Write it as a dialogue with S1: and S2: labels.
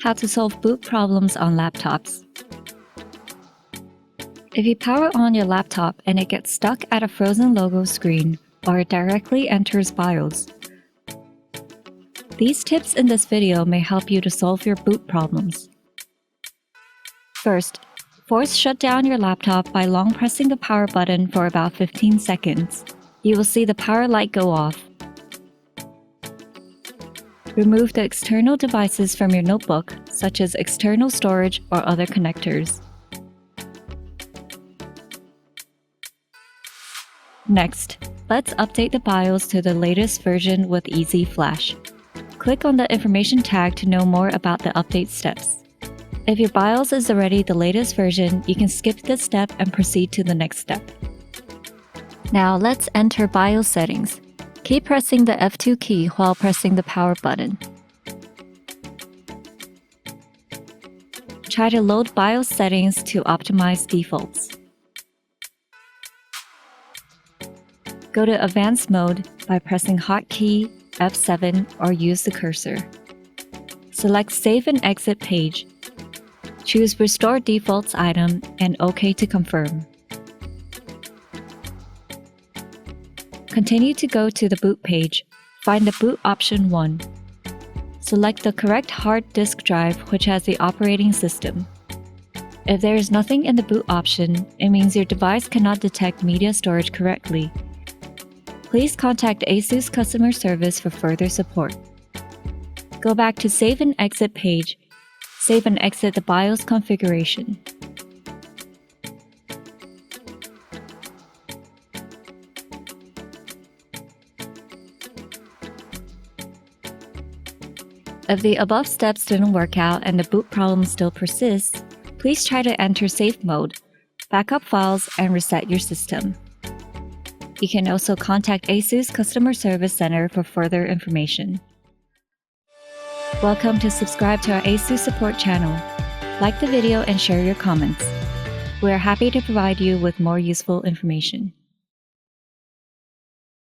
S1: how to solve boot problems on laptops. If you power on your laptop and it gets stuck at a frozen logo screen or it directly enters BIOS, these tips in this video may help you to solve your boot problems. First, force shut down your laptop by long pressing the power button for about 15 seconds. You will see the power light go off. Remove the external devices from your notebook, such as external storage or other connectors. Next, let's update the BIOS to the latest version with Easy Flash. Click on the information tag to know more about the update steps. If your BIOS is already the latest version, you can skip this step and proceed to the next step. Now let's enter BIOS settings. Keep pressing the F2 key while pressing the power button. Try to load BIOS settings to optimize defaults. Go to Advanced Mode by pressing Hotkey F7 or use the cursor. Select Save and Exit Page. Choose Restore Defaults item and OK to confirm. Continue to go to the boot page. Find the boot option 1. Select the correct hard disk drive which has the operating system. If there is nothing in the boot option, it means your device cannot detect media storage correctly. Please contact ASUS customer service for further support. Go back to Save and Exit page. Save and exit the BIOS configuration. If the above steps didn't work out and the boot problem still persists, please try to enter safe mode, backup files, and reset your system. You can also contact ASUS Customer Service Center for further information. Welcome to subscribe to our ASUS support channel. Like the video and share your comments. We are happy to provide you with more useful information.